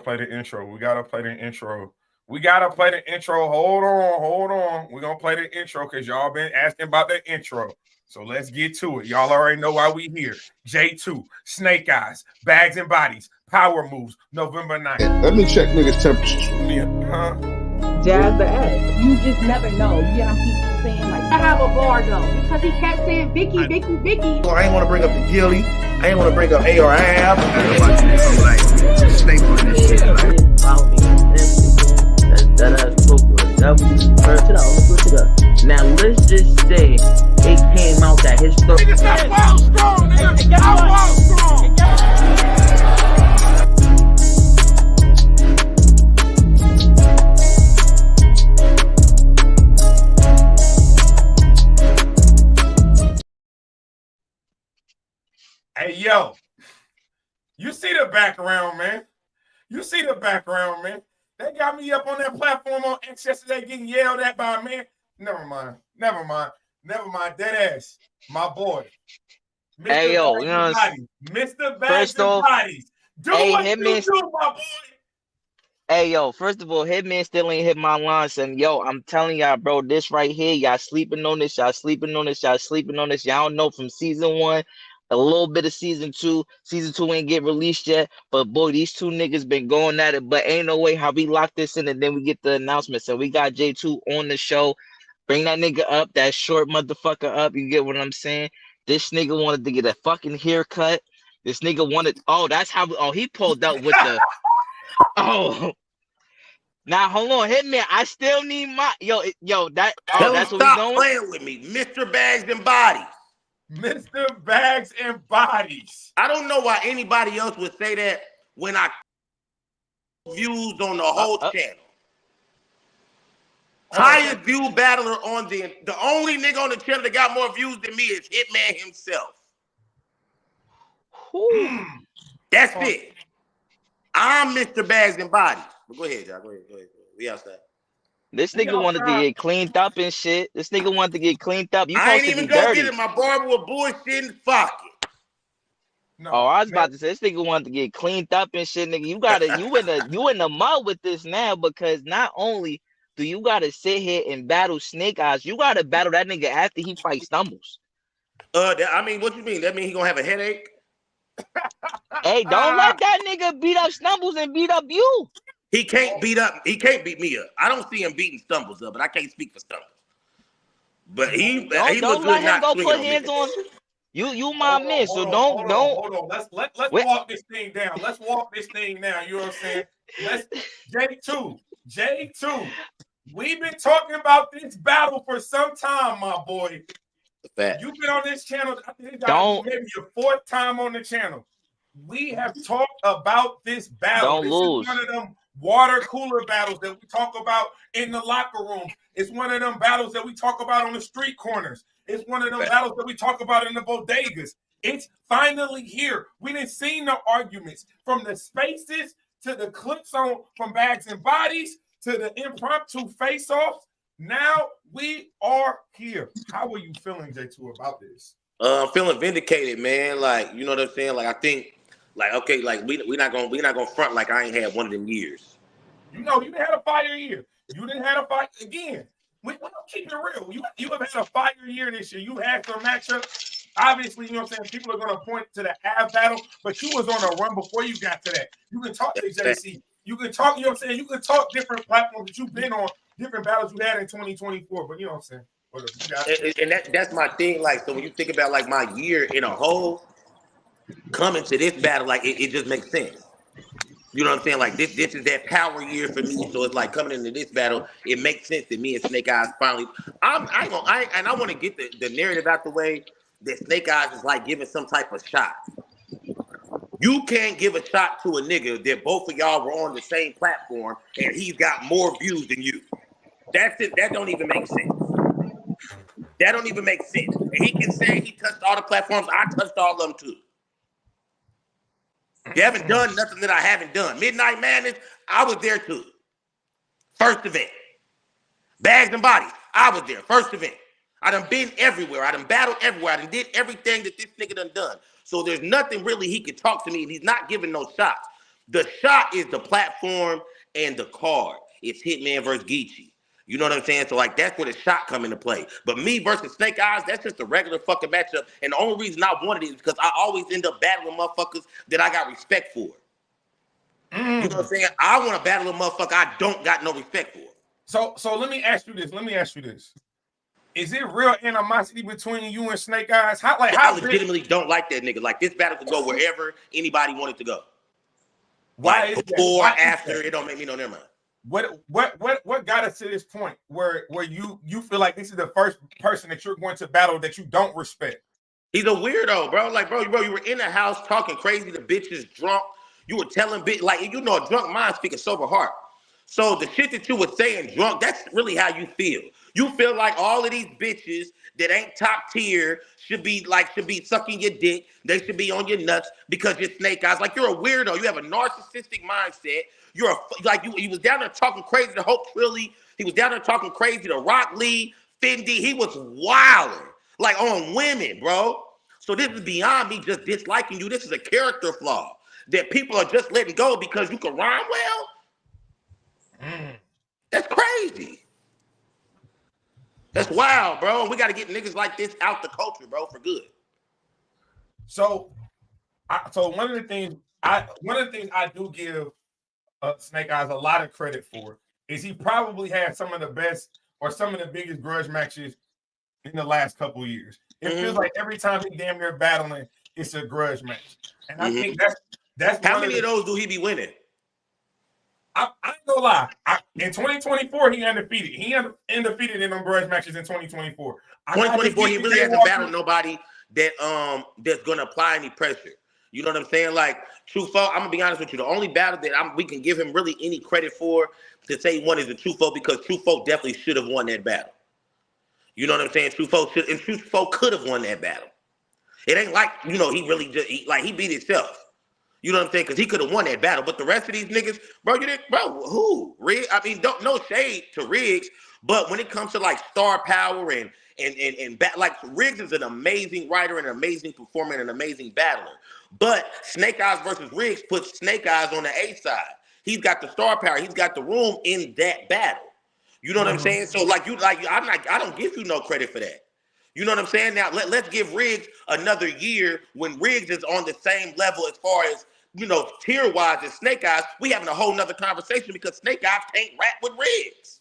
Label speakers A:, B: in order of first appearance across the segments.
A: play the intro. We gotta play the intro. We gotta play the intro. Hold on. We're gonna play the intro because y'all been asking about the intro. So let's get to it. Y'all already know why we here. J2, Snake Eyez, Bags and Bodies, Power Moves, November 9th.
B: Let me check niggas' temperatures.
C: Jazz the ass. You just never know. You get on people saying like, I have a bar though, because he kept saying Vicky.
D: I ain't want to bring up the Gilly. I ain't want to bring up ARAB.
E: Now let's just say it came out that his story.
A: Nigga, stop ball strong, nigga. I ball strong. Hey, yo, you see the background, man. They got me up on that platform on X yesterday getting yelled at by a man. Never mind. Dead ass, my boy. Mr.
E: Hey, yo,
A: Bags
E: you know,
A: Mr. Bags and Bodies. Do what you do, my boy.
E: Hey, yo, first of all, Hitman still ain't hit my lines. And, yo, I'm telling y'all, bro, this right here, y'all sleeping on this. Y'all don't know from season 1. A little bit of season 2. Season 2 ain't get released yet. But boy, these two niggas been going at it. But ain't no way how we lock this in and then we get the announcement. So we got J2 on the show. Bring that nigga up, that short motherfucker up. You get what I'm saying? This nigga wanted to get a fucking haircut. This nigga wanted. Oh, that's how. He pulled up with the. Oh. Now hold on, Hitman. I still need my yo. That. Oh, that's what we
D: stop
E: doing.
D: Playing with me, Mr. Bags and Bodies.
A: Mr. Bags and Bodies.
D: I don't know why anybody else would say that when I views on the whole channel. Highest view battler on the only nigga on the channel that got more views than me is Hitman himself. That's it. I'm Mr. Bags and Bodies. But go ahead, y'all. Go ahead. We outside.
E: This nigga wanted to get cleaned up and shit. You
D: I ain't even gonna get it. My barber was bullshitting. Fuck it.
E: No, I was about to say this nigga wanted to get cleaned up and shit, nigga. You in the mud with this now because not only do you gotta sit here and battle Snake Eyez, you gotta battle that nigga after he fights Stumbles.
D: I mean, what you mean? That mean he gonna have a headache?
E: Hey, don't let that nigga beat up Stumbles and beat up you.
D: He can't beat me up. I don't see him beating Stumbles up, but I can't speak for Stumbles. But he was good
E: let him
D: not
E: go
D: swinging
E: put
D: on
E: hands
D: me.
E: on you my man. So don't.
A: Hold on. Let's walk this thing down. Let's walk this thing down. You know what I'm saying? J2. We've been talking about this battle for some time, my boy. You've been on this channel. I think maybe your 4th time on the channel. We have talked about this battle.
E: Don't lose.
A: Is one of them water cooler battles that we talk about in the locker room. It's one of them battles that we talk about on the street corners. It's one of them battles that we talk about in the bodegas. It's finally here. We didn't see no arguments from the spaces to the clips from Bags and Bodies to the impromptu face-offs. Now we are here. How are you feeling, J2, about this?
D: I'm feeling vindicated, man. Like, you know what I'm saying? Like, I think, like, okay, like we not gonna front like I ain't had one of them years.
A: You know, you didn't have a fire year. You didn't have a fire again. We don't keep it real. You have had a fire year this year. You had some matchups. Obviously, you know what I'm saying? People are gonna point to the Av battle, but you was on a run before you got to that. You can talk to JC. You can talk, you know what I'm saying? You can talk different platforms that you've been on, different battles you had in 2024, but you know what I'm saying?
D: And that's my thing. Like, so when you think about like my year in a whole, coming to this battle, like it just makes sense. You know what I'm saying? Like this is that power year for me. So it's like coming into this battle, it makes sense that me and Snake Eyez finally. I want to get the narrative out the way that Snake Eyez is like giving some type of shot. You can't give a shot to a nigga that both of y'all were on the same platform and he's got more views than you. That's it. That don't even make sense. That don't even make sense. And he can say he touched all the platforms. I touched all of them too. You haven't done nothing that I haven't done. Midnight Madness, I was there too. First event. Bags and Bodies, I was there. First event. I done been everywhere. I done battled everywhere. I done did everything that this nigga done. So there's nothing really he could talk to me, and he's not giving no shots. The shot is the platform and the card. It's Hitman versus Geechee. You know what I'm saying? So, like, that's where the shot come into play. But me versus Snake Eyes, that's just a regular fucking matchup. And the only reason I wanted it is because I always end up battling motherfuckers that I got respect for. You know what I'm saying? I want to battle a motherfucker I don't got no respect for.
A: So let me ask you this. Is it real animosity between you and Snake Eyes?
D: I legitimately don't like that nigga. Like, this battle could go wherever anybody wanted to go.
A: Why
D: like,
A: is
D: before,
A: that?
D: after, it don't make me know never mind.
A: What got us to this point where you feel like this is the first person that you're going to battle that you don't respect?
D: He's a weirdo, bro. Like, bro, you were in the house talking crazy to bitches drunk. You were telling bitch, like, you know, a drunk mind speak a sober heart. So the shit that you were saying drunk, that's really how you feel. You feel like all of these bitches that ain't top tier should be sucking your dick. They should be on your nuts because you're Snake Eyes. Like, you're a weirdo. You have a narcissistic mindset. You was down there talking crazy to Hope Trilly. He was down there talking crazy to Rock Lee, Fendi. He was wilding, like, on women, bro. So this is beyond me just disliking you. This is a character flaw that people are just letting go because you can rhyme well. That's crazy. That's wild, bro. We got to get niggas like this out the culture, bro, for good.
A: So one of the things I do give Snake Eyes a lot of credit for is he probably had some of the best or some of the biggest grudge matches in the last couple of years. It feels like every time he damn near battling, it's a grudge match, and I think that's
D: how many of those do he be winning?
A: I ain't gonna lie. In 2024, he undefeated. He undefeated in them grudge matches in 2024.
D: 2024, he really hasn't battled nobody that that's gonna apply any pressure. You know what I'm saying? Like, True Foe, I'm gonna be honest with you. The only battle that we can give him really any credit for to say he won is the True Foe, because True Foe definitely should have won that battle. You know what I'm saying? True Foe could have won that battle. It ain't like, you know, he really just he beat himself. You know what I'm saying? Because he could have won that battle. But the rest of these niggas, bro, who? Riggs? I mean, no shade to Riggs, but when it comes to like star power and like, Riggs is an amazing writer, and an amazing performer, and an amazing battler. But Snake Eyes versus Riggs puts Snake Eyes on the A side. He's got the star power. He's got the room in that battle. You know what I'm saying? So I don't give you no credit for that. You know what I'm saying? Now let's give Riggs another year when Riggs is on the same level as far as, you know, tier-wise as Snake Eyes. We having a whole nother conversation because Snake Eyes can't rap with Riggs.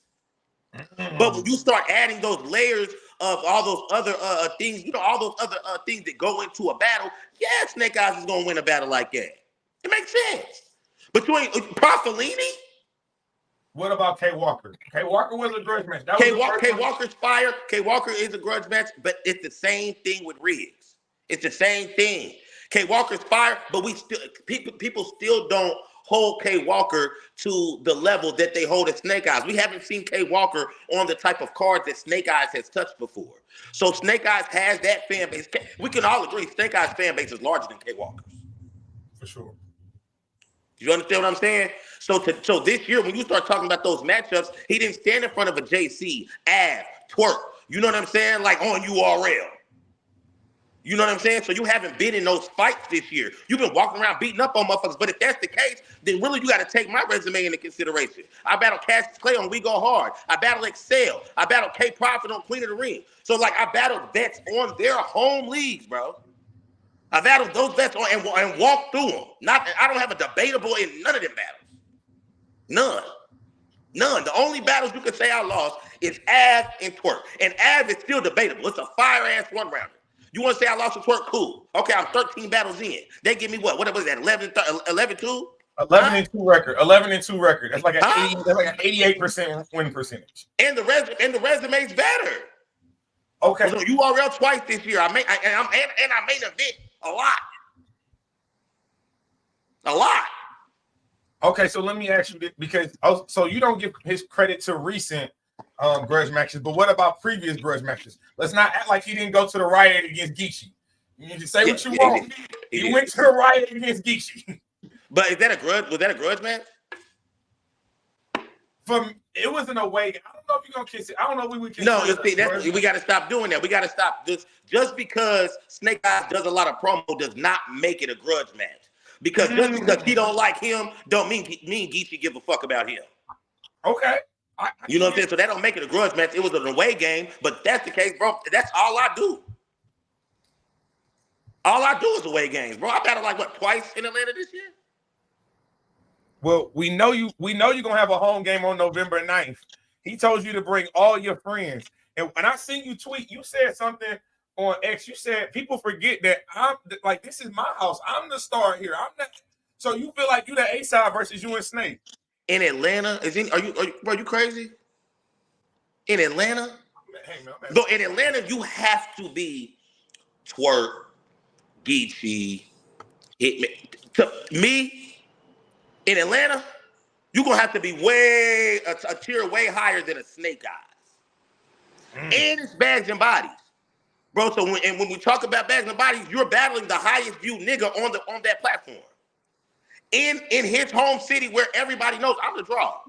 D: But when you start adding those layers of all those other things, you know, all those other things that go into a battle, yeah, Snake Eyes is gonna win a battle like that. It makes sense. But you ain't Profilini?
A: What about K Walker? K Walker was a grudge match.
D: K Walker's fire. K Walker is a grudge match, but it's the same thing with Riggs. It's the same thing. K Walker's fire, but people still don't hold K Walker to the level that they hold at Snake Eyes. We haven't seen K Walker on the type of cards that Snake Eyes has touched before. So Snake Eyes has that fan base. We can all agree Snake Eyes fan base is larger than K Walker's.
A: For sure.
D: You understand what I'm saying? So this year, when you start talking about those matchups, he didn't stand in front of a JC, Av, Twork. You know what I'm saying? Like on URL. You know what I'm saying? So you haven't been in those fights this year. You've been walking around beating up on motherfuckers. But if that's the case, then really you got to take my resume into consideration. I battled Cassius Clay on We Go Hard. I battled Excel. I battled K Profit on Queen of the Ring. So, like, I battled vets on their home leagues, bro. I battled those vets on and walked through them. I don't have a debatable in none of them battles. None. The only battles you can say I lost is Av and Twork. And Av is still debatable. It's a fire-ass one-rounder. You want to say I lost to Twork? Cool. Okay, I'm 13 battles in. They give me what? What was that? 11-2?
A: 11-2 record. 11-2 record. That's like an 88% win percentage.
D: And the resume's better.
A: Okay.
D: So URL twice this year. I made an event a lot.
A: Okay, so let me ask you this, because so you don't give his credit to recent grudge matches, but what about previous grudge matches? Let's not act like he didn't go to the riot against Geechee. You need to say what you want. He went to the riot against Geechee.
D: But is that a grudge? Was that a grudge match?
A: It wasn't a way. I don't know if you're gonna kiss it. I don't know if we would kiss
D: it. We got to stop doing that. We got to stop this. Just because Snake Eyes does a lot of promo does not make it a grudge match. Because just because he don't like him, don't mean me and Geechee give a fuck about him.
A: Okay.
D: You know what I'm saying? So that don't make it a grudge match. It was an away game, but that's the case, bro. That's all I do. All I do is away games, bro. I battled like what, twice in Atlanta this year?
A: Well, we know you're gonna have a home game on November 9th. He told you to bring all your friends. And when I seen you tweet, you said something on X. You said people forget that I'm like, this is my house. I'm the star here. I'm not. So you feel like you the A side versus you and Snake
D: in Atlanta? Are you bro? You crazy? In Atlanta?
A: Hey, man.
D: No, in Atlanta you have to be Twork, Geechee, Hitman. To me, in Atlanta, you're gonna have to be way a tier way higher than a Snake Eyez. And it's Bags and Bodies. Bro, so when we talk about Bags and Bodies, you're battling the highest viewed nigga on that platform. In his home city where everybody knows I'm the draw.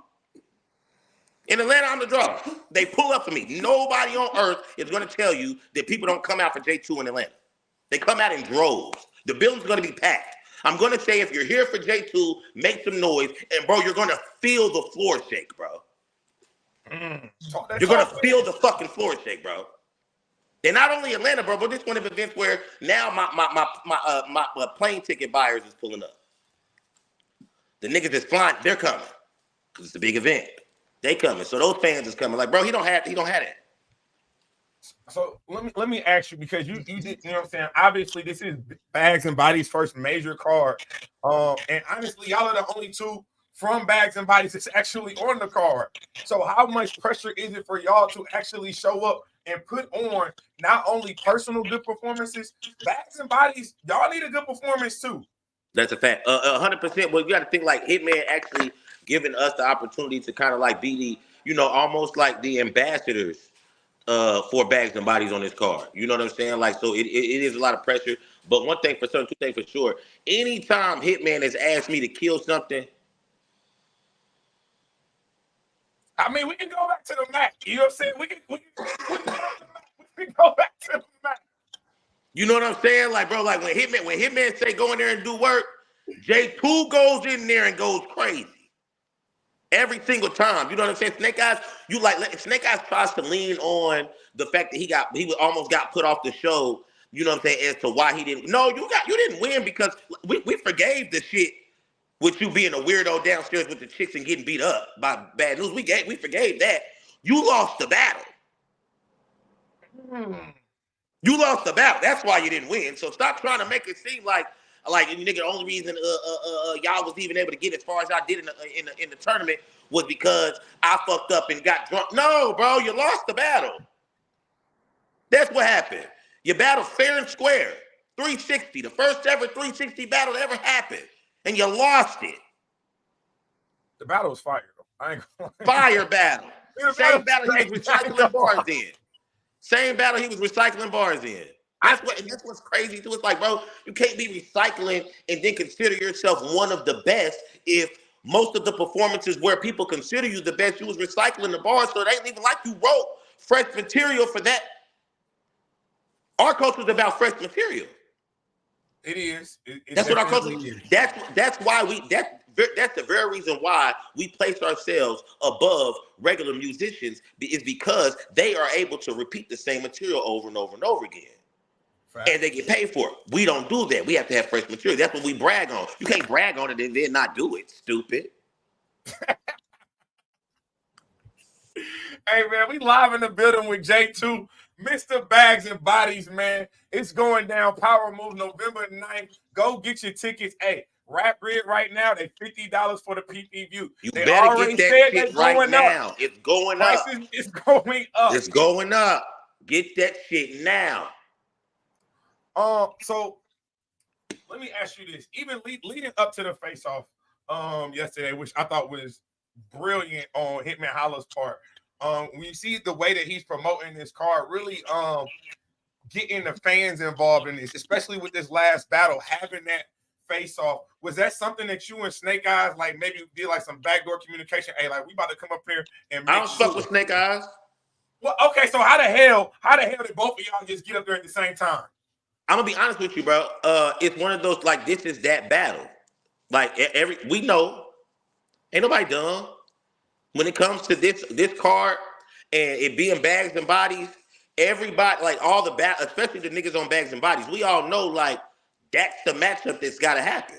D: In Atlanta, I'm the draw. They pull up for me. Nobody on earth is going to tell you that people don't come out for J2 in Atlanta. They come out in droves. The building's going to be packed. I'm going to say if you're here for J2, make some noise. And, bro, you're going to feel the floor shake, bro. You're going to feel the fucking floor shake, bro. And not only Atlanta, bro, but this one of the events where now my plane ticket buyers is pulling up. The niggas that's flying, they're coming. Because it's a big event. They coming. So those fans is coming. Like, bro, he don't have that.
A: So let me ask you, because you did, you know what I'm saying? Obviously, this is Bags and Bodies' first major card. And honestly, y'all are the only two from Bags and Bodies that's actually on the card. So how much pressure is it for y'all to actually show up and put on not only personal good performances, Bags and Bodies, y'all need a good performance too.
D: That's a fact. 100%. Well, you got to think like Hitman actually giving us the opportunity to kind of like be the, you know, almost like the ambassadors for Bags and Bodies on this card. You know what I'm saying? Like, so it is a lot of pressure. But one thing for certain, two things for sure. Anytime Hitman has asked me to kill something,
A: I mean, we can go back to the map. You know what I'm saying? We can go back to the map.
D: You know what I'm saying? Like, bro, like when Hitman say go in there and do work, J2 goes in there and goes crazy. Every single time. You know what I'm saying? Snake Eyez, Snake Eyez tries to lean on the fact that he almost got put off the show, you know what I'm saying, as to why he didn't. No, you didn't win because we forgave the shit with you being a weirdo downstairs with the chicks and getting beat up by Bad News. We forgave that. You lost the battle. You lost the battle. That's why you didn't win. So stop trying to make it seem like nigga, the only reason y'all was even able to get as far as y'all did in the tournament was because I fucked up and got drunk. No, bro, you lost the battle. That's what happened. You battled fair and square. 360, the first ever 360 battle that ever happened. And you lost it.
A: The battle was fire, though. I ain't gonna
D: fire battle. Same battle he was recycling bars in. Same battle he was recycling bars in. That's what's crazy too. It's like, bro, you can't be recycling and then consider yourself one of the best if most of the performances where people consider you the best, you was recycling the bars, so it ain't even like you wrote fresh material for that. Our culture is about fresh material.
A: It is.
D: That's what our culture is. That's why that's the very reason why we place ourselves above regular musicians, is because they are able to repeat the same material over and over and over again. Right. And they get paid for it. We don't do that. We have to have fresh material. That's what we brag on. You can't brag on it and then not do it, stupid.
A: Hey, man, we live in the building with J2, Mr. Bags and Bodies, man. It's going down. Power Move November 9th. Go get your tickets. Hey, Rap Red right now, they $50 for the PP view.
D: You
A: they
D: better get that shit right now.
A: Up.
D: It's going up.
A: It's going up.
D: It's going up. Get that shit now.
A: So let me ask you this. Even leading up to the face-off yesterday, which I thought was brilliant on Hitman Hollow's part. When you see the way that he's promoting this card, really getting the fans involved in this, especially with this last battle, having that face-off, was that something that you and Snake Eyez like maybe did like some backdoor communication? Hey, like we about to come up here and
D: I don't fuck with Snake Eyez.
A: Well, okay, so how the hell did both of y'all just get up there at the same time?
D: I'm gonna be honest with you, bro. It's one of those, like, this is that battle. Like we know, ain't nobody dumb. When it comes to this card and it being bags and bodies, everybody, like all the especially the niggas on bags and bodies, we all know like that's the matchup that's got to happen.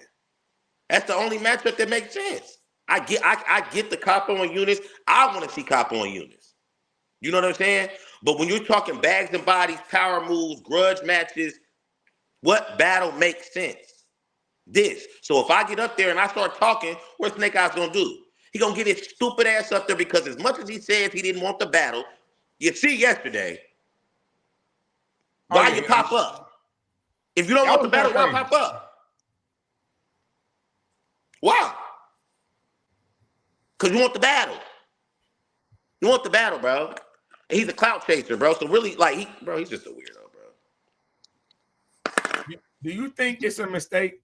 D: That's the only matchup that makes sense. I get the cop on Eunice. I want to see cop on Eunice. You know what I'm saying? But when you're talking bags and bodies, power moves, grudge matches, what battle makes sense? This. So if I get up there and I start talking, what's Snake Eyez gonna do? He gonna get his stupid ass up there because as much as he says he didn't want the battle, you see yesterday, why you pop up? If you don't want the battle, why pop up? Why? Because you want the battle. You want the battle, bro. And he's a clout chaser, bro. So really, like, he's just a weirdo, bro.
A: Do you think it's a mistake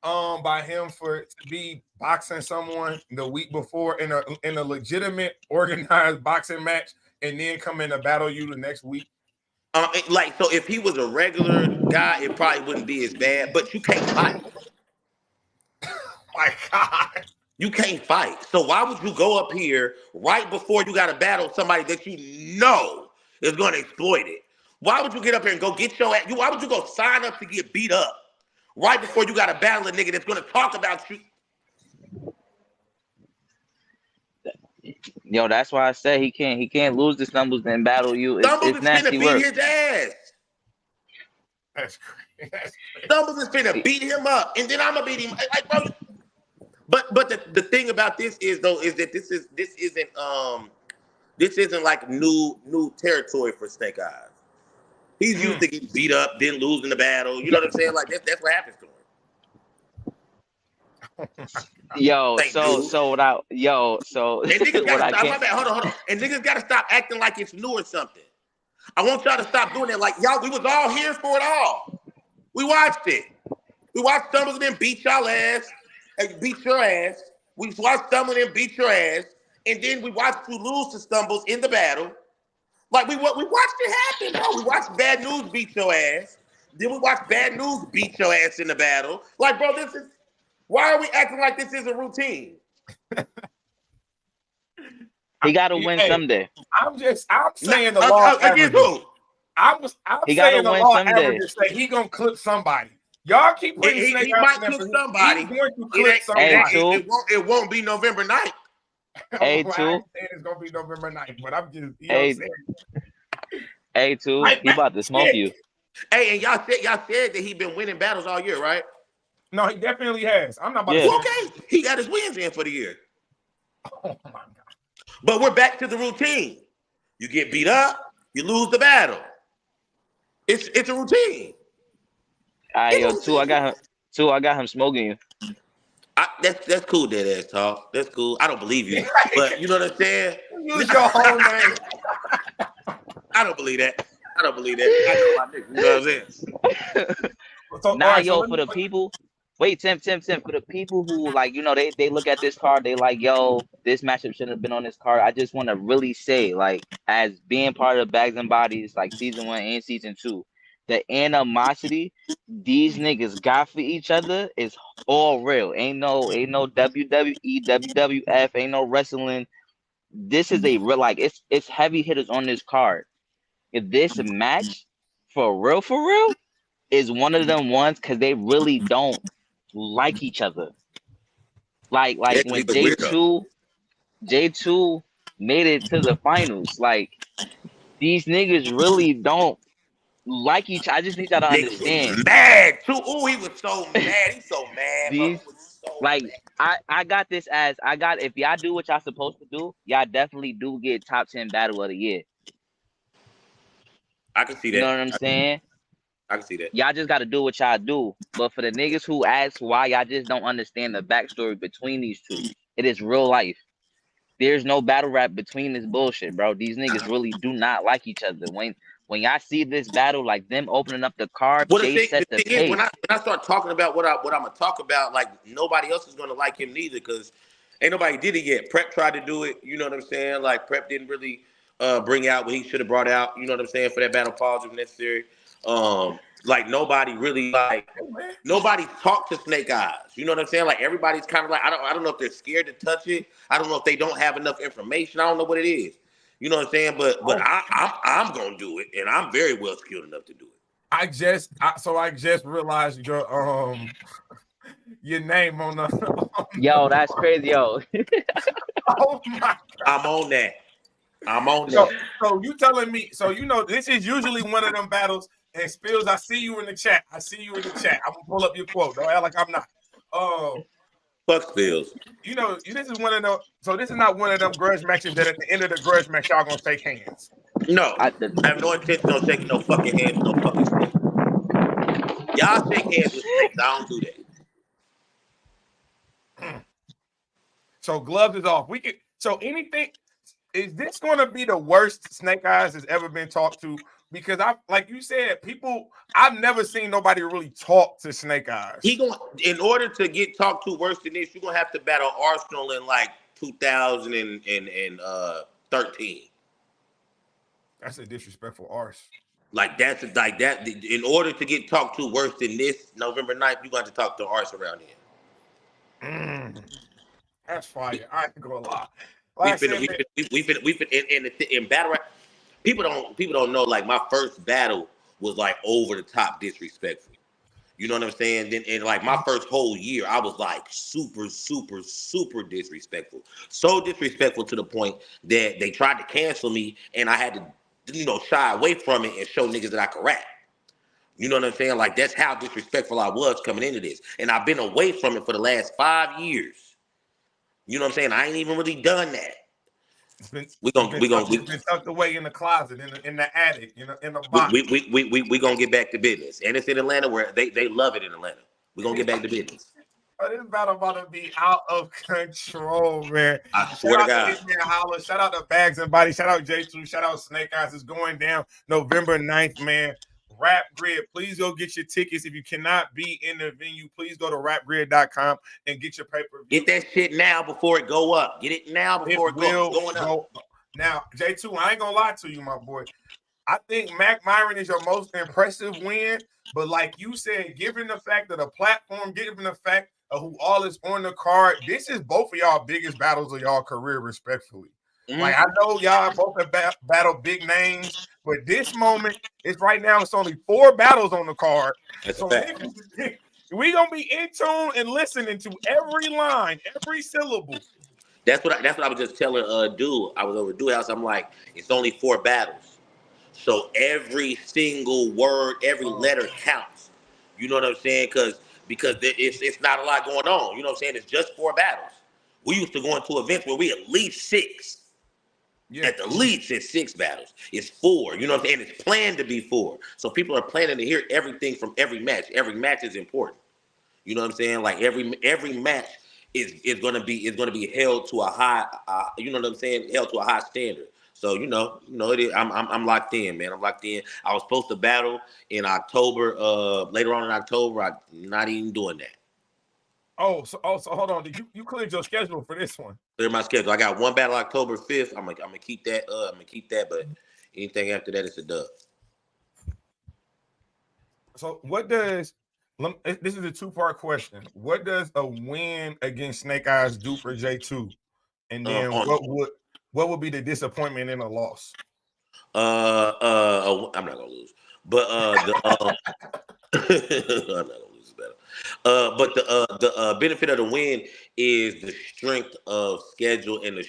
A: by him to be boxing someone the week before in a legitimate organized boxing match and then come in to battle you the next week?
D: So if he was a regular guy, it probably wouldn't be as bad, but you can't fight.
A: My God.
D: You can't fight. So why would you go up here right before you got to battle somebody that you know is going to exploit it? Why would you get up here and go get your ass? Why would you go sign up to get beat up right before you got to battle a nigga that's going to talk about you?
E: Yo, that's why I said he can't lose the Stumbles and battle you.
D: Stumbles
E: It's
D: is
E: nasty
D: finna
E: work.
D: beat his ass.
A: That's crazy.
D: Stumbles is finna beat him up, and then I'm gonna beat him. Like, bro. But the thing about this is though is that this isn't like new territory for Snake Eyez. He's used to getting beat up, then losing the battle. You know what I'm saying? Like that's what happens to him.
E: Yo,
D: Thank
E: so
D: you.
E: so what I yo so
D: And niggas
E: what I
D: gotta stop. My
E: can't.
D: bad. Hold on. And niggas gotta stop acting like it's new or something. I want y'all to stop doing that. Like y'all, we was all here for it all. We watched it. We watched Stumbles and then beat y'all ass. And beat your ass. We watched Stumbles and beat your ass. And then we watched you lose to Stumbles in the battle. Like we watched it happen, bro. We watched Bad News beat your ass. Then we watched Bad News beat your ass in the battle. Like, bro, why are we acting like this is a routine?
E: He got to win someday.
A: I'm saying the law
D: against who?
A: I'm
E: He
A: saying the
E: win
A: law
E: someday.
A: averages say he gonna clip somebody. Y'all keep putting
D: He
A: Snake
D: might
A: Eyez
D: clip somebody.
A: He's going to clip somebody.
D: It won't be November 9th.
E: A2.
A: Well, I ain't saying it's gonna be November 9th, but I'm just
E: A2. He about to smoke you.
D: Hey, and y'all said that he been winning battles all year, right?
A: No, he definitely has. I'm not about
E: Yeah.
A: to say
D: Okay, he got his wins in for the year.
A: Oh my God.
D: But we're back to the routine. You get beat up, you lose the battle. It's a routine.
E: All right, yo, two, I got him smoking you.
D: That's cool, dead ass talk. That's cool. I don't believe you, but you know what I'm saying.
A: Use your whole name.
D: I don't believe that. I know my nigga. You know what I'm saying?
E: Nah, yo, for the people. Wait, Tim, for the people who like, you know, they look at this card, they like, yo, this matchup shouldn't have been on this card. I just want to really say, like, as being part of Bags and Bodies, like season 1 and season 2, the animosity these niggas got for each other is all real. Ain't no WWE, WWF, ain't no wrestling. This is a real, like, it's heavy hitters on this card. If this match for real is one of them ones because they really don't like each other. Like when J2 made it to the finals, like these niggas really don't like each. I just need y'all to understand.
D: Was mad too. Oh, he was so mad. He's so mad.
E: These, like mad. I got this as if y'all do what y'all supposed to do, y'all definitely do get top 10 battle of the year.
D: I can see that.
E: You know what I'm saying?
D: I can see that.
E: Y'all just got to do what y'all do. But for the niggas who ask why, y'all just don't understand the backstory between these two. It is real life. There's no battle rap between this bullshit, bro. These niggas really do not like each other. When y'all see this battle, like them opening up the card, they set the pace.
D: When I start talking about what I'm gonna talk about, like nobody else is gonna like him neither, because ain't nobody did it yet. Prep tried to do it. You know what I'm saying? Like Prep didn't really bring out what he should have brought out. You know what I'm saying? For that battle pause if necessary. like nobody really nobody talked to Snake Eyes. You know what I'm saying? Like everybody's kind of like I don't know if they're scared to touch it. I don't know if they don't have enough information. I don't know what it is. You know what I'm saying? But I'm gonna do it, and I'm very well skilled enough to do it.
A: I just realized your name on the.
E: Yo, that's crazy, yo.
A: Oh my God.
D: I'm on that.
A: So you telling me? So this is usually one of them battles. And Spills, I see you in the chat. I'm gonna pull up your quote. Don't act like I'm not.
D: Fuck Spills.
A: This is one of them. So this is not one of them grudge matches that at the end of the grudge match y'all gonna shake hands.
D: No, I have no intention of shaking no fucking hands, no fucking snake. Y'all shake hands with snakes. I don't do that.
A: So gloves is off. Anything. Is this going to be the worst Snake Eyez has ever been talked to? Because like you said, I've never seen nobody really talk to Snake Eyez.
D: In order to get talked to worse than this, you're gonna have to battle Arsenal in like 2013.
A: That's a disrespectful arse.
D: Like that. In order to get talked to worse than this, November 9th, you're going to talk to arse around here.
A: That's fire. I ain't gonna lie.
D: In battle rap, people don't know. Like my first battle was like over the top disrespectful. You know what I'm saying? And like my first whole year, I was like super, super, super disrespectful. So disrespectful to the point that they tried to cancel me, and I had to, shy away from it and show niggas that I could rap. You know what I'm saying? Like that's how disrespectful I was coming into this, and I've been away from it for the last 5 years. You know what I'm saying? I ain't even really done that. We
A: been tucked away in the closet, in the attic, in the box.
D: We gonna get back to business, and it's in Atlanta where they love it in Atlanta. We gonna get back to business.
A: This battle about to be out of control, man.
D: I swear to God.
A: Shout out to Bags and Body. Shout out J2. Shout out Snake Eyez. It's going down November 9th, man. Rap Grid, please go get your tickets. If you cannot be in the venue, please go to rapgrid.com and get your pay-per-view.
D: Get that shit now before it go up. Get it now before it goes going up.
A: Now, J2, I ain't gonna lie to you, my boy. I think Mac Myron is your most impressive win, but like you said, given the fact of the platform, given the fact of who all is on the card, this is both of y'all biggest battles of y'all career, respectfully. Mm-hmm. Like I know y'all both have battled big names, but this moment is right now. It's only 4 battles on the card.
D: That's
A: so we gonna be in tune and listening to every line, every syllable.
D: That's what I was just telling dude. I was over Dude House. I'm like, it's only 4 battles, so every single word, every letter counts. You know what I'm saying? Because it's not a lot going on. You know what I'm saying? It's just 4 battles. We used to go into events where we at least 6. Yeah. At the least, it's 6 battles. It's 4. You know what I'm saying? It's planned to be 4. So people are planning to hear everything from every match. Every match is important. You know what I'm saying? Like every match is gonna be held to a high. You know what I'm saying? Held to a high standard. So it is. I'm locked in, man. I'm locked in. I was supposed to battle in October. Later on in October, I'm not even doing that.
A: So hold on. Did you cleared your schedule for this one?
D: Clear my schedule. I got one battle October 5th. I'm gonna keep that. But anything after that, it's a dub. So
A: this is a 2-part question. What does a win against Snake Eyez do for J2? And then what would be the disappointment in a loss?
D: I'm not gonna lose, but I'm not gonna lose better. But the benefit of the win is the strength of schedule and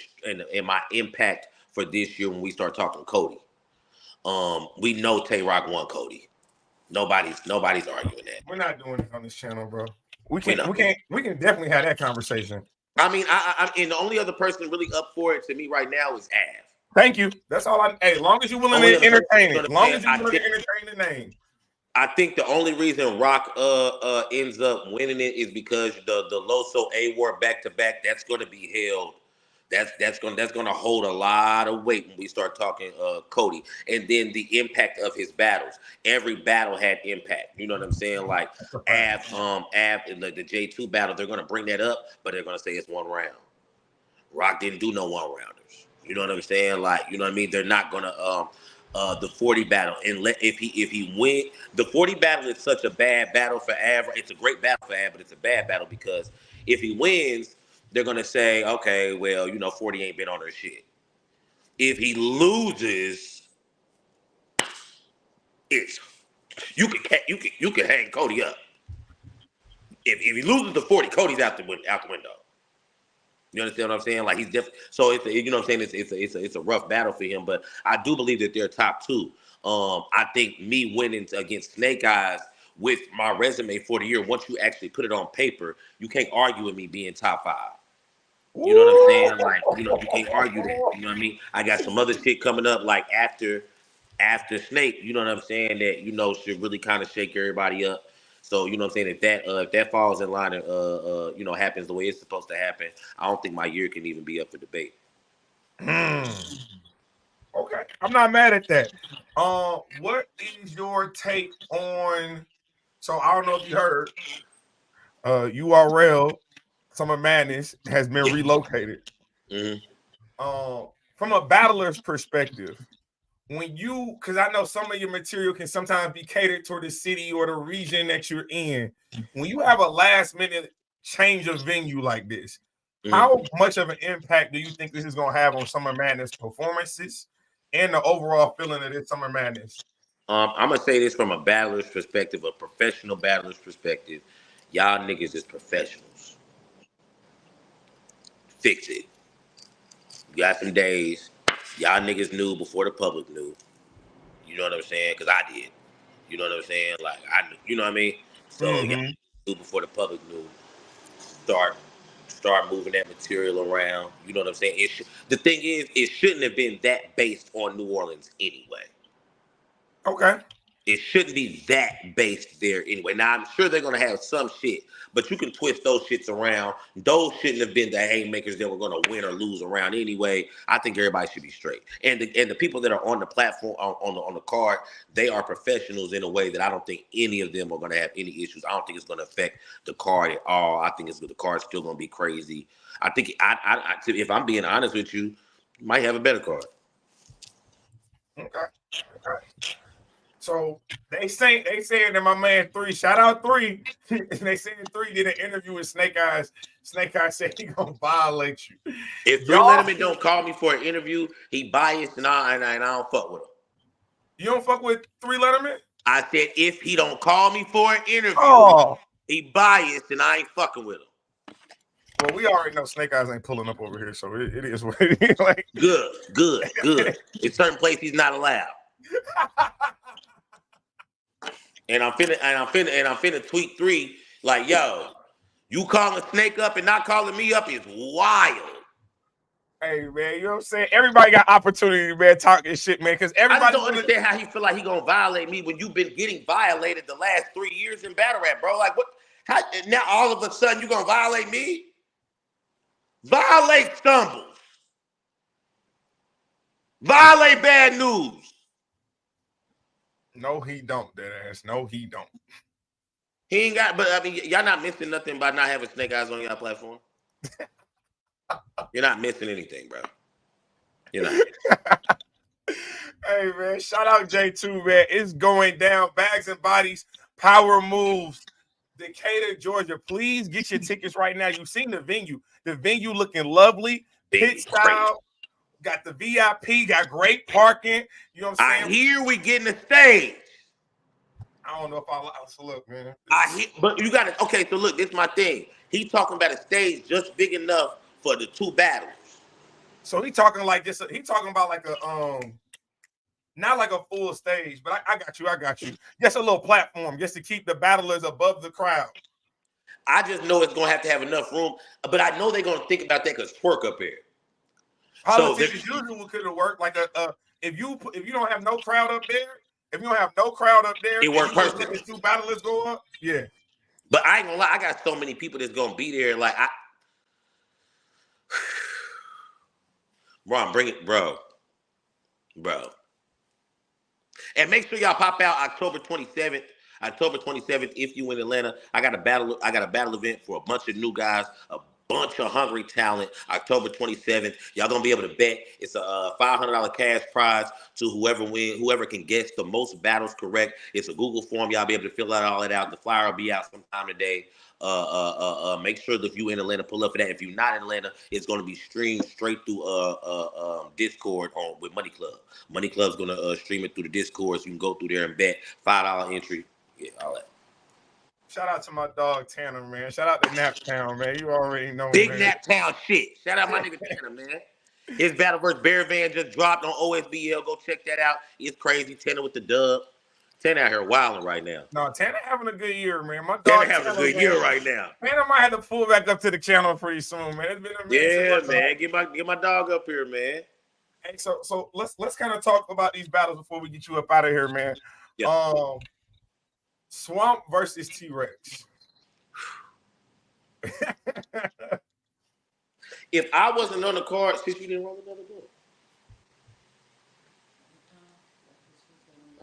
D: my impact for this year when we start talking Cody. We know Twork won Cody. Nobody's arguing that.
A: We're not doing it on this channel, bro. We can definitely have that conversation.
D: I mean, and the only other person really up for it to me right now is Av.
A: Thank you. That's all as long as you're willing to entertain it. As long as you're willing to entertain the name.
D: I think the only reason Rock ends up winning it is because the Loso A-War back-to-back, that's going to be held. That's going to hold a lot of weight when we start talking Cody. And then the impact of his battles. Every battle had impact. You know what I'm saying? Like Av the J2 battle, they're going to bring that up, but they're going to say it's 1 round. Rock didn't do no 1-rounders. You know what I'm saying? Like, you know what I mean? They're not going to the 40 battle, and if he win the 40 battle is such a bad battle for Av. It's a great battle for Av, but it's a bad battle because if he wins, they're gonna say, okay, well, 40 ain't been on her shit. If he loses, it's you can hang Cody up. If he loses to 40, Cody's out the window. You understand what I'm saying? Like he's different. So it's what I'm saying. It's a rough battle for him, but I do believe that they're top two. I think me winning against Snake Eyez with my resume for the year, once you actually put it on paper, you can't argue with me being top 5. You know what I'm saying? Like you can't argue that. You know what I mean? I got some other shit coming up like after Snake. You know what I'm saying? That should really kind of shake everybody up. So you know what I'm saying, if that falls in line and happens the way it's supposed to happen, I don't think my year can even be up for debate.
A: Okay, I'm not mad at that. What is your take on? So I don't know if you heard, URL Summer Madness has been relocated.
D: Mm-hmm.
A: From a battler's perspective, because I know some of your material can sometimes be catered toward the city or the region that you're in. When you have a last minute change of venue like this, how much of an impact do you think this is going to have on Summer Madness performances and the overall feeling of this Summer Madness?
D: I'm gonna say this from a battler's perspective, a professional battler's perspective. Y'all niggas is professionals. Fix it. You got some days. Y'all niggas knew before the public knew. You know what I'm saying? Because I did. You know what I'm saying? Like, I knew. You know what I mean? So, y'all knew before the public knew. Start moving that material around. You know what I'm saying? The thing is, it shouldn't have been that based on New Orleans anyway.
A: Okay.
D: It shouldn't be that based there anyway. Now, I'm sure they're going to have some shit, but you can twist those shits around. Those shouldn't have been the haymakers that were going to win or lose around anyway. I think everybody should be straight. And the people that are on the platform, on the card, they are professionals in a way that I don't think any of them are going to have any issues. I don't think it's going to affect the card at all. I think the card's still going to be crazy. I think, if I'm being honest with you, might have a better card.
A: Okay. So they saying that my man 3, shout out 3, and they saying 3 did an interview with Snake Eyez. Snake Eyez said he gonna violate you.
D: If 3 Letterman don't call me for an interview, he biased and I don't fuck with him.
A: You don't fuck with 3 Letterman?
D: I said if he don't call me for an interview, he biased and I ain't fucking with him.
A: Well, we already know Snake Eyez ain't pulling up over here, so it is what it is. Like,
D: good. In certain places he's not allowed. And I'm finna tweet 3 like, yo, you calling Snake up and not calling me up is wild.
A: Hey man, you know what I'm saying? Everybody got opportunity, man, talking shit, man. Because everybody
D: I just don't understand how he feel like he gonna violate me when you've been getting violated the last 3 years in battle rap, bro. Like what? How now all of a sudden you gonna violate me? Violate stumbles. Violate bad news.
A: No, he don't, dead ass. No, he don't.
D: He ain't got, but I mean, y'all not missing nothing by not having Snake Eyez on y'all platform. You're not missing anything, bro. You're not.
A: Hey, man, shout out J2, man. It's going down. Bags and Bodies, Power Moves, Decatur, Georgia. Please get your tickets right now. You've seen the venue. The venue looking lovely. Pit style. Got the VIP, got great parking. You know what I'm saying?
D: I hear we getting the stage.
A: I don't know if so look, man.
D: But you got to, okay, so look, this is my thing. He talking about a stage just big enough for the 2 battles.
A: So he talking like this, he talking about like a, not like a full stage, but I got you. Just a little platform, just to keep the battlers above the crowd.
D: I just know it's going to have enough room, but I know they're going to think about that because Twork up here.
A: Politics usually could have worked like if you don't have no crowd up there,
D: it worked perfect.
A: 2 battlers go up, yeah.
D: But I ain't gonna lie, I got so many people that's gonna be there. Like bro, bring it, bro. And make sure y'all pop out October 27th. October 27th, if you in Atlanta, I got a battle event for a bunch of new guys, bunch of hungry talent. October 27th, y'all gonna be able to bet. It's a $500 cash prize to whoever can guess the most battles correct. It's a Google form. Y'all be able to fill out all that out. The flyer will be out sometime today. Make sure that if you in Atlanta, pull up for that. If you're not in Atlanta, it's gonna be streamed straight through Discord with Money Club. Money Club's gonna stream it through the Discord, so you can go through there and bet. $5 entry, yeah, all that.
A: Shout out to my dog Tanner, man. Shout out to Naptown, man. You already know.
D: Big
A: man.
D: Naptown shit. Shout out my nigga Tanner, man. His battle versus Bear Van just dropped on OSBL. Go check that out. It's crazy. Tanner with the dub. Tanner out here wilding right now.
A: No, Tanner having a good year, man. My dog
D: Tanner having a good year right now.
A: Tanner might have to pull back up to the channel pretty soon, man. It's been a
D: Yeah,
A: minute.
D: man. Get my dog up here, man.
A: Hey, so let's kind of talk about these battles before we get you up out of here, man.
D: Yeah.
A: Swamp versus T-Rex.
D: If I wasn't on the card, since you didn't roll another goal.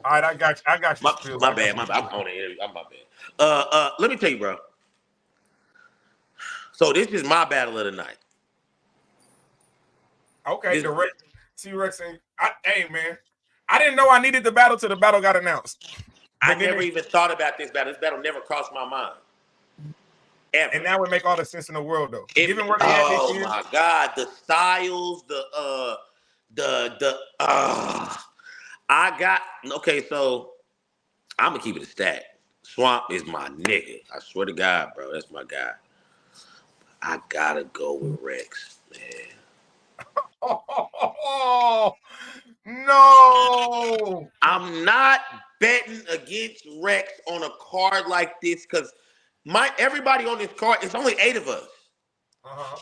A: All right, I got you.
D: My bad. I'm on the interview. I'm my bad. Let me tell you, bro. So this is my battle of the night.
A: Okay, T-Rex and hey, man. I didn't know I needed the battle till the battle got announced.
D: I never even thought about this battle. This battle never crossed my mind. Ever.
A: And that would make all the sense in the world, though.
D: Oh my God, the styles, I got okay. So I'm gonna keep it a stack. Swamp is my nigga. I swear to God, bro, that's my guy. I gotta go with Rex, man.
A: Oh, no.
D: I'm not betting against Rex on a card like this because everybody on this card, it's only 8 of us.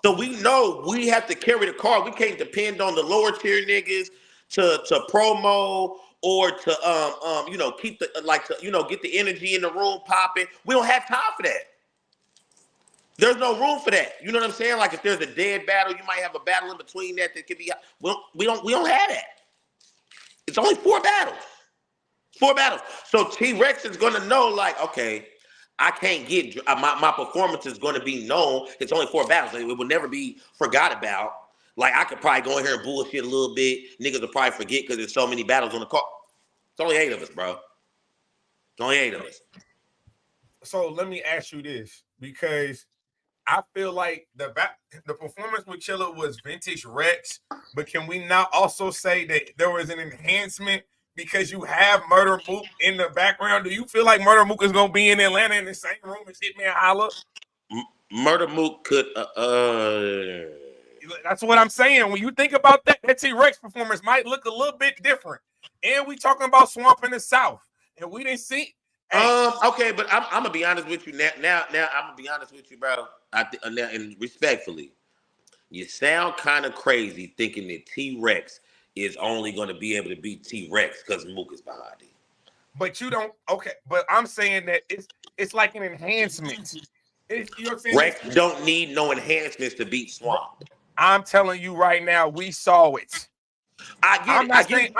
D: So we know we have to carry the card. We can't depend on the lower tier niggas to promo or to keep the get the energy in the room popping. We don't have time for that. There's no room for that. You know what I'm saying? Like if there's a dead battle, you might have a battle in between that could be. We don't have that. It's only 4 battles. 4 battles. So T-Rex is gonna know, like, okay, I can't get my performance is gonna be known. It's only 4 battles. It will never be forgot about. Like I could probably go in here and bullshit a little bit. Niggas will probably forget because there's so many battles on the card. It's only 8 of us, bro. It's only 8 of us.
A: So let me ask you this, because I feel like the performance with Chilla was vintage Rex, but can we not also say that there was an enhancement because you have Murder Mook in the background? Do you feel like Murder Mook is going to be in Atlanta in the same room as Hitman Holla?
D: Murder Mook could
A: That's what I'm saying. When you think about that T-Rex performance might look a little bit different. And we talking about Swamp in the South. And we didn't see.
D: Okay, but I'm gonna be honest with you now. I'm gonna be honest with you, bro. And respectfully, you sound kind of crazy thinking that T-Rex is only gonna be able to beat T-Rex because Mook is behind it.
A: But you don't. Okay, but I'm saying that it's like an enhancement. You know what I'm saying?
D: Rex don't need no enhancements to beat Swamp.
A: I'm telling you right now, we saw it. I'm not saying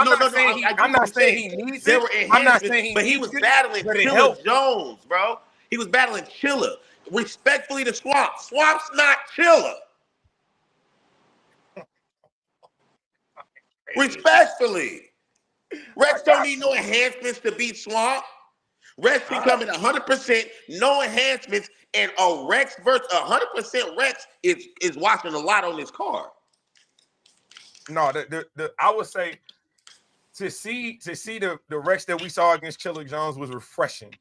A: he needs it. I'm not saying he
D: but he was battling Chilla Jones, bro. He was battling Chilla. Respectfully to Swamp. Swamp's not Chilla. Respectfully. Rex don't need no enhancements to beat Swamp. Rex can come in 100%, no enhancements, and a Rex versus 100% Rex is watching a lot on this card.
A: No, I would say to see the Rex that we saw against Chilla Jones was refreshing.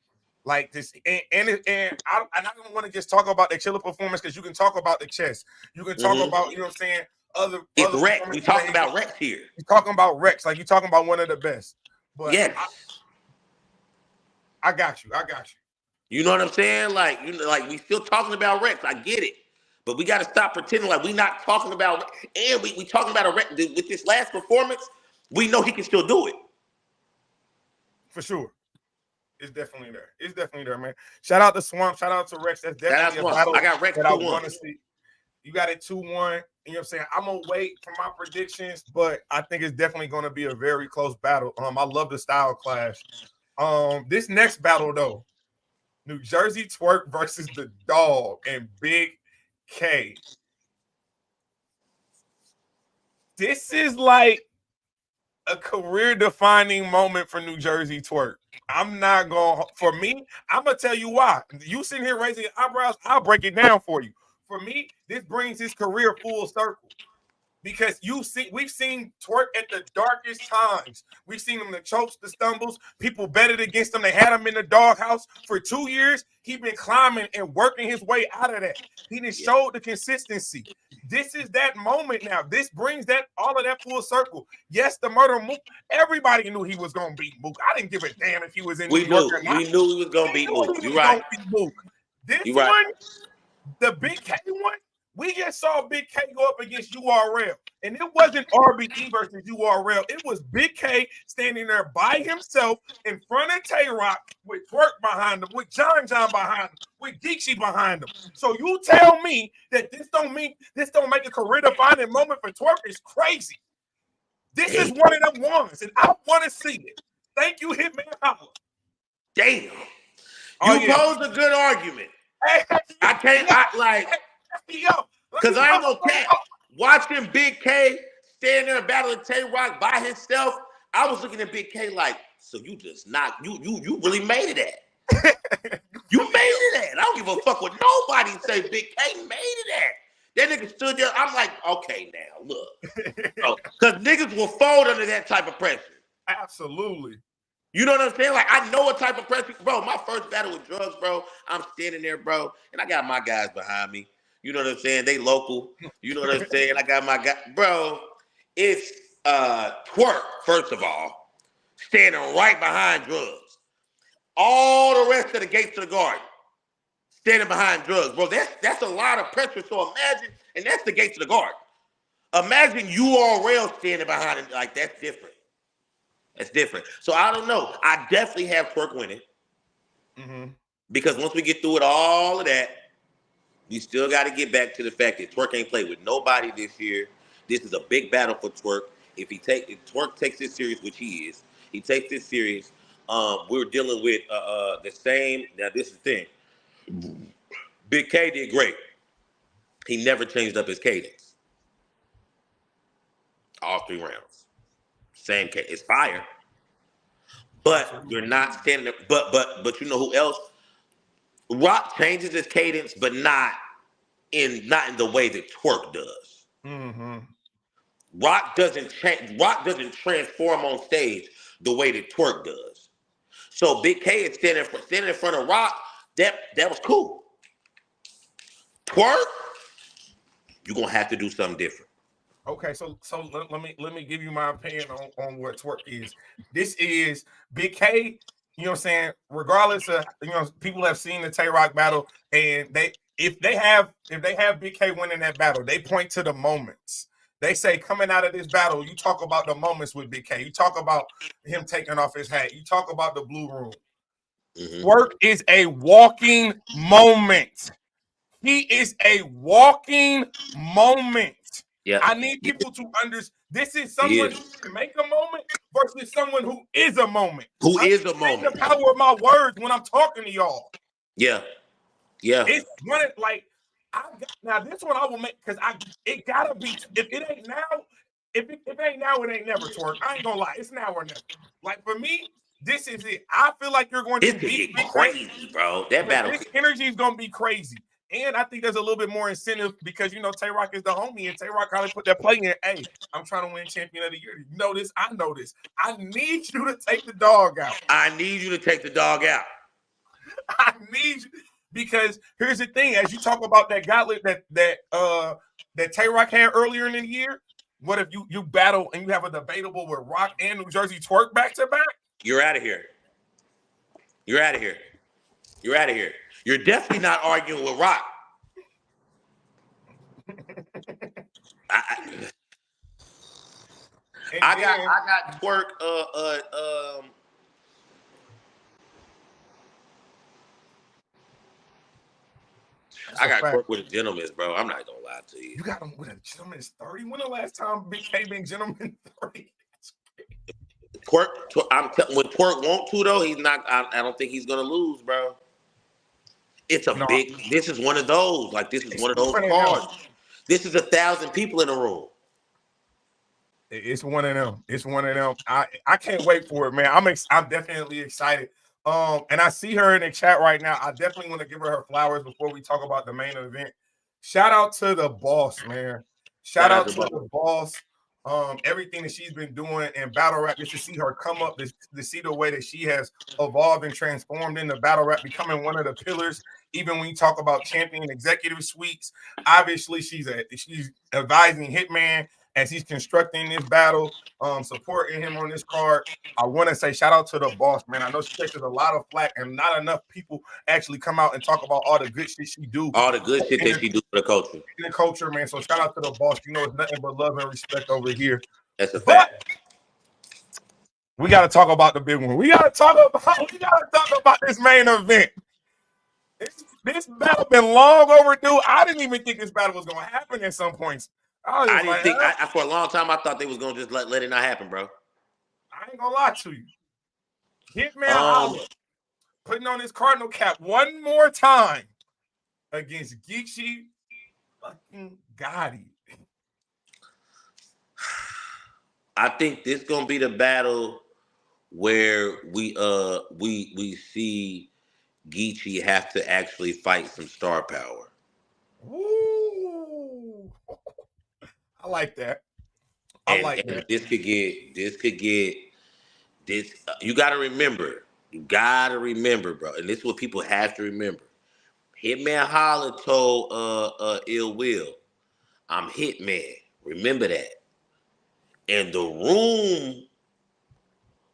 A: Like this, and I don't want to just talk about the Chilla performance because you can talk about the chess. You can talk about, you know what I'm saying, other
D: Rex. We talking about Rex here.
A: You're talking about Rex, like you're talking about one of the best. But
D: yes.
A: I got you.
D: You know what I'm saying? Like we still talking about Rex. I get it. But we got to stop pretending like we not talking about, and we talking about a Rex. With this last performance, we know he can still do it.
A: For sure. It's definitely there, man. Shout out to Swamp. Shout out to Rex. That's definitely a battle
D: I got Rex
A: that I want to see. You got it 2-1. You know what I'm saying? I'm going to wait for my predictions, but I think it's definitely going to be a very close battle. I love the style clash. This next battle, though, New Jersey Twork versus the Dog and Bigg K. This is like a career-defining moment for New Jersey Twork. I'm not going. For me, I'm gonna tell you why. You sitting here raising your eyebrows. I'll break it down for you. For me, this brings his career full circle. Because we've seen Twork at the darkest times. We've seen him the chokes, the stumbles. People betted against him. They had him in the doghouse for 2 years. He's been climbing and working his way out of that. He done showed the consistency. This is that moment now. This brings all of that full circle. Yes, the murder Mook. Everybody knew he was gonna beat Mook. I didn't give a damn if he was in New York or not.
D: We knew he was gonna beat Mook. You're right.
A: This one, the Bigg K one. We just saw Bigg K go up against URL, and it wasn't RBE versus URL. It was Bigg K standing there by himself in front of Twork with Twork behind him, with John behind him, with Geeksy behind him. So you tell me that this don't make a career-defining moment for Twork is crazy. This is one of them ones, and I want to see it. Thank you, Hitman Holla.
D: Damn. You posed a good argument. I can't like. Because I ain't gonna cap. Watching Bigg K stand there and battle Twork by himself, I was looking at Bigg K like, so you just not you really made it at. You made it at. I don't give a fuck what nobody say. Bigg K made it at. That nigga stood there. I'm like, okay, now look, because niggas will fold under that type of pressure.
A: Absolutely.
D: You know what I'm saying? Like, I know what type of pressure, bro. My first battle with drugs, bro. I'm standing there, bro, and I got my guys behind me. You know what I'm saying? They local. You know what I'm saying? I got my guy. Bro, it's Twork, first of all, standing right behind drugs. All the rest of the gates of the garden standing behind drugs. Bro, that's a lot of pressure. So imagine, and that's the gates of the garden. Imagine URL standing behind it. Like, that's different. That's different. So I don't know. I definitely have Twork winning. Mm-hmm. Because once we get through it, all of that, we still got to get back to the fact that Twork ain't played with nobody this year. This is a big battle for Twork. If Twork takes this serious, which he is, he takes this serious. We're dealing with the same. Now this is the thing. Bigg K did great. He never changed up his cadence. All 3 rounds, same cadence. It's fire, but you're not standing there. But you know who else? Rock changes his cadence, but not in the way that Twork does. Mm-hmm. Rock doesn't change. Rock doesn't transform on stage the way that Twork does. So Bigg K is standing in front of Rock. That was cool. Twork, you're gonna have to do something different.
A: Okay, so let me give you my opinion on what Twork is. This is Bigg K. You know what I'm saying? Regardless of, people have seen the Twork battle, and if they have Bigg K winning that battle, they point to the moments. They say coming out of this battle, you talk about the moments with Bigg K. You talk about him taking off his hat. You talk about the blue room. Mm-hmm. Twork is a walking moment. He is a walking moment. Yeah, I need people to understand. This is someone who can make a moment versus someone who is a moment.
D: Who is a moment?
A: The power of my words when I'm talking to y'all.
D: Yeah, yeah.
A: It's one like now. This one I will make because it gotta be. If it ain't now, if it ain't now, it ain't never. Twork. I ain't gonna lie. It's now or never. Like for me, this is it. I feel like you're going to be
D: crazy, bro. That battle.
A: This energy is gonna be crazy. And I think there's a little bit more incentive because, Twork is the homie, and Twork probably put that play in. Hey, I'm trying to win champion of the year. You know this? I know this. I need you to take the dog out.
D: I need you to take the dog out.
A: I need you because here's the thing: as you talk about that gauntlet that Twork had earlier in the year, what if you battle and you have a debatable with Rock and New Jersey Twork back to back? You're
D: out of here. You're out of here. You're out of here. You're definitely not arguing with Rock. I got Twork. I got Twork with a gentleman's, bro. I'm not gonna lie to you.
A: You got him with a gentleman's 30. When the last time Bigg K been gentleman 30?
D: Twork. When Twork want to though, he's not. I don't think he's gonna lose, bro. It's big. This is one of those. Like this is one of those cards. This is 1,000 people in a room.
A: It's one of them. It's one of them. I can't wait for it, man. I'm definitely excited. And I see her in the chat right now. I definitely want to give her flowers before we talk about the main event. Shout out to the boss, man. Shout out to the boss. Everything that she's been doing in battle rap, just to see her come up, to see the way that she has evolved and transformed into battle rap, becoming one of the pillars. Even when you talk about champion executive suites, obviously she's advising Hitman as he's constructing this battle, supporting him on this card. I want to say shout out to the boss, man. I know she catches a lot of flack, and not enough people actually come out and talk about all the good shit she do.
D: All the good shit that she do for the culture.
A: In the culture, man. So shout out to the boss. You know, it's nothing but love and respect over here.
D: That's a fact.
A: We got to talk about the big one. We got to talk about this main event. This battle been long overdue. I didn't even think this battle was going to happen at some points.
D: I didn't think for a long time I thought they was gonna just let it not happen, bro.
A: I ain't gonna lie to you. Hitman putting on his Cardinal cap one more time against Geechee fucking Gotti.
D: I think this gonna be the battle where we see Geechee have to actually fight some star power.
A: Ooh. I like that.
D: And this could get. You got to remember. You got to remember, bro. And this is what people have to remember. Hitman Holla told Ill Will, "I'm Hitman." Remember that. And the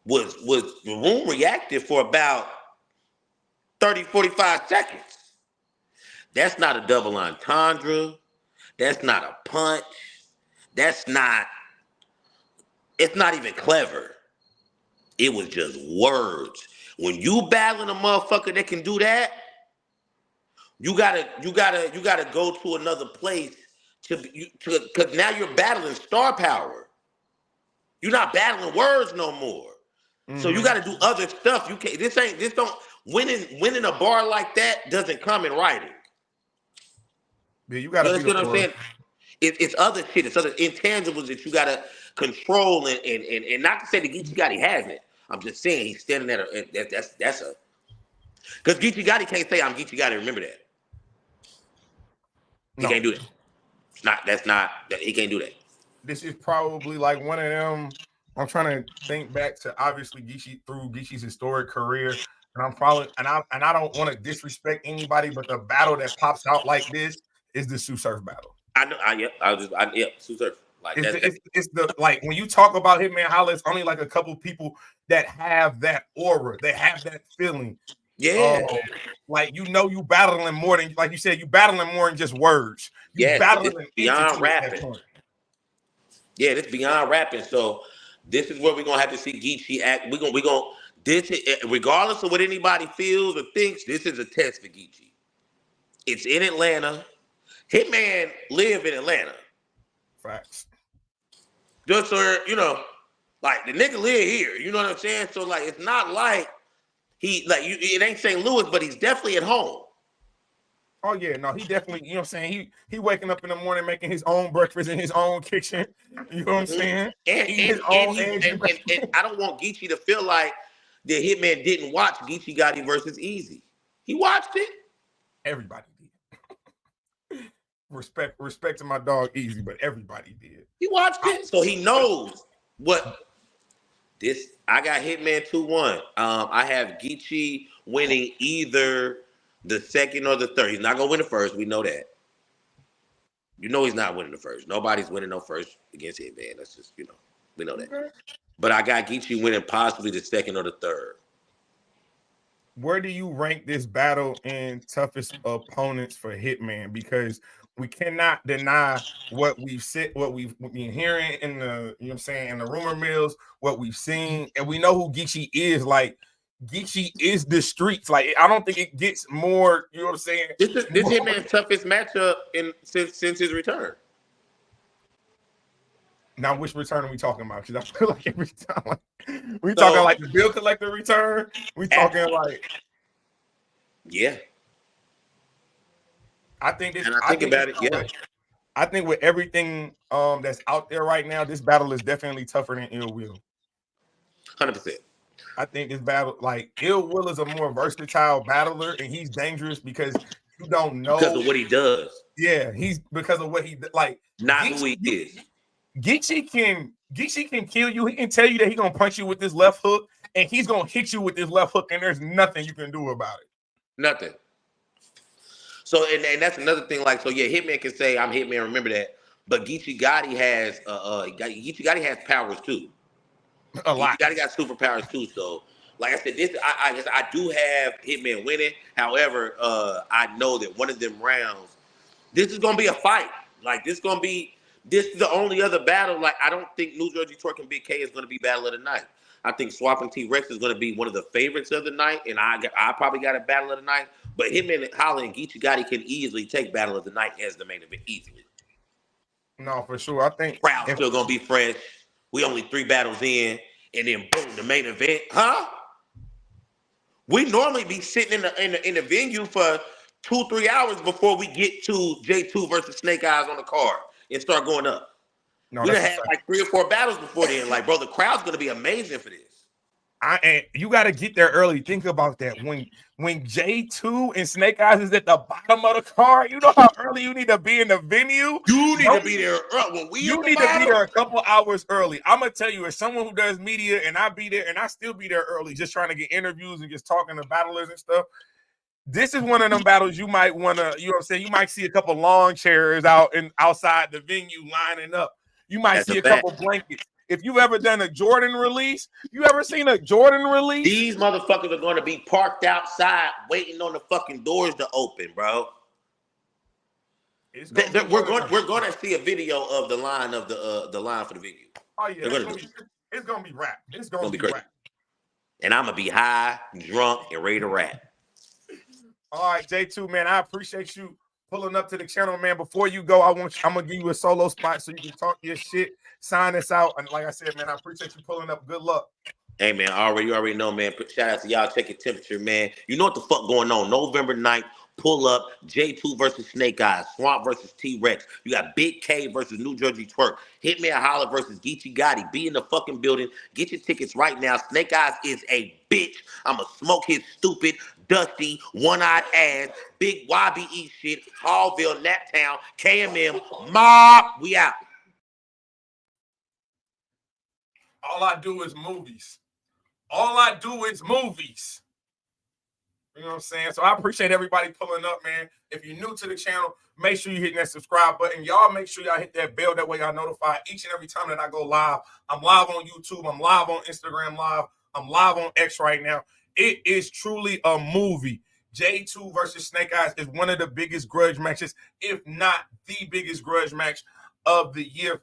D: room reacted for about 30, 45 seconds. That's not a double entendre. That's not a punch. It's not even clever. It was just words. When you battling a motherfucker that can do that, you gotta go to another place because now you're battling star power. You're not battling words no more. Mm-hmm. So you gotta do other stuff. You can't. Winning a bar like that doesn't come in writing.
A: Yeah, you gotta.
D: You understand what I'm saying? It's other shit. It's other intangibles that you gotta control and not to say that Geechee Gotti hasn't. I'm just saying he's standing there. That's because Geechee Gotti can't say I'm Geechee Gotti. Remember that. He can't do that. He can't do that.
A: This is probably like one of them. I'm trying to think back to obviously Geechee's historic career, and I don't want to disrespect anybody, but the battle that pops out like this is the Sue Surf battle.
D: I know. Sue Surf. Like
A: it's the like when you talk about Hitman Holla, it's only like a couple people that have that aura, that have that feeling.
D: Yeah,
A: like you battling more than, like you said, you battling more than just words.
D: Battling beyond rapping. Yeah, it's beyond rapping. So this is where we're gonna have to see Geechee act. We're gonna this is, regardless of what anybody feels or thinks, this is a test for Geechee. It's in Atlanta. Hitman live in Atlanta.
A: Facts.
D: Just so like the nigga live here. You know what I'm saying? So like it's not like it ain't St. Louis, but he's definitely at home.
A: Oh yeah, no, he definitely, you know what I'm saying? He waking up in the morning making his own breakfast in his own kitchen. You know what I'm saying?
D: And I don't want Geechee to feel like the Hitman didn't watch Geechee Gotti versus Easy. He watched it.
A: Everybody did. Respect to my dog Easy, but everybody did.
D: He watched it, so he knows what this. I got Hitman 2-1. I have Geechee winning either the second or the third. He's not gonna win the first. We know that. You know he's not winning the first. Nobody's winning no first against Hitman. That's just we know that. Okay. But I got Geechee winning possibly the second or the third.
A: Where do you rank this battle in toughest opponents for Hitman? Because we cannot deny what we've been hearing in the, you know what I'm saying, in the rumor mills, what we've seen, and we know who Geechee is. Like, Geechee is the streets. Like, I don't think it gets more, you know what I'm saying?
D: This Hitman's toughest matchup since his return.
A: Now, which return are we talking about? Because I feel like every time we talking like the bill collector return. We talking like,
D: yeah.
A: I think this.
D: And I think about it. Yeah.
A: I think with everything that's out there right now, this battle is definitely tougher than Ill Will.
D: 100%.
A: I think this battle, like Ill Will, is a more versatile battler, and he's dangerous because you don't know
D: because of what he does.
A: Yeah, he's because of what he like.
D: Not who he is.
A: Geechee can kill you. He can tell you that he's gonna punch you with this left hook, and he's gonna hit you with this left hook, and there's nothing you can do about it.
D: Nothing. So and that's another thing. Like, so yeah, Hitman can say I'm Hitman. Remember that. But Geechee Gotti has Geechee Gotti has powers too.
A: A lot.
D: Geechee Gotti got superpowers too. So, like I said, this I do have Hitman winning. However, I know that one of them rounds, this is gonna be a fight. Like this is the only other battle. Like I don't think New Jersey Twork and Bigg K is gonna be battle of the night. I think Swap and T-Rex is going to be one of the favorites of the night, and I probably got a battle of the night. But Hitman and Holland and Geechee Gotti can easily take battle of the night as the main event easily.
A: No, for sure. I think
D: crowd's still going to be fresh. We only 3 battles in, and then boom, the main event, huh? We normally be sitting in the venue for 2-3 hours before we get to J2 versus Snake Eyez on the card and start going up. No, we done had like 3 or 4 battles before then. Like, bro, the crowd's gonna be amazing for this.
A: And you got to get there early. Think about that. When J2 and Snake Eyez is at the bottom of the card, you know how early you need to be in the venue.
D: You need to be there early.
A: You need to be there a couple hours early. I'm gonna tell you, as someone who does media, and I be there, and I still be there early, just trying to get interviews and just talking to battlers and stuff. This is one of them battles you might want to, you know what I'm saying? You might see a couple lawn chairs outside the venue lining up. You might see a couple blankets. If you've ever done a Jordan release, you ever seen a Jordan release?
D: These motherfuckers are going to be parked outside waiting on the fucking doors to open, bro. We're going to see a video of the line of the line for the venue.
A: Oh yeah, it's going to be rap. It's going to be rap.
D: And I'm going to be high, drunk, and ready to rap.
A: All right, J2, man, I appreciate you pulling up to the channel, man. Before you go, I'm gonna give you a solo spot so you can talk your shit, sign us out, and like I said, man, I appreciate you pulling up. Good luck.
D: Hey, man, you already know, man. Shout out to y'all. Check your temperature, man. You know what the fuck going on. November 9th, pull up. J2 versus Snake Eyez. Swamp versus T-Rex. You got Bigg K versus New Jersey Twork. Hitman Holla versus Geechee Gotti. Be in the fucking building. Get your tickets right now. Snake Eyez is a bitch. I'ma smoke his stupid, dusty, one-eyed ass, big YBE shit, Hallville, Naptown, KMM, Mob. We out.
A: All I do is movies. All I do is movies. You know what I'm saying? So I appreciate everybody pulling up, man. If you're new to the channel, make sure you hit that subscribe button. Y'all make sure y'all hit that bell. That way y'all notified each and every time that I go live. I'm live on YouTube. I'm live on Instagram Live. I'm live on X right now. It is truly a movie. J2 versus Snake Eyez is one of the biggest grudge matches, if not the biggest grudge match of the year.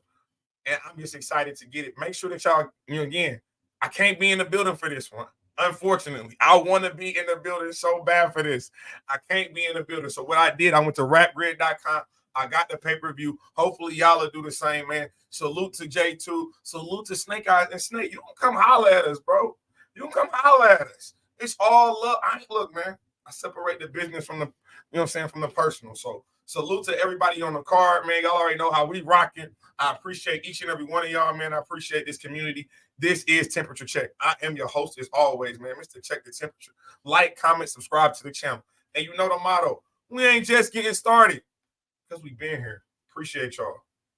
A: And I'm just excited to get it. Make sure that y'all, again, I can't be in the building for this one. Unfortunately, I want to be in the building so bad for this. I can't be in the building. So what I did, I went to rapgrid.com. I got the pay-per-view. Hopefully, y'all will do the same, man. Salute to J2. Salute to Snake Eyez. And Snake, you don't come holler at us, bro. You don't come holler at us. It's all love. Look, man, I separate the business from from the personal. So salute to everybody on the card, man. Y'all already know how we rocking. I appreciate each and every one of y'all, man. I appreciate this community. This is Temperature Check. I am your host as always, man. Mr. Check the Temperature. Like, comment, subscribe to the channel. And you know the motto. We ain't just getting started because we've been here. Appreciate y'all.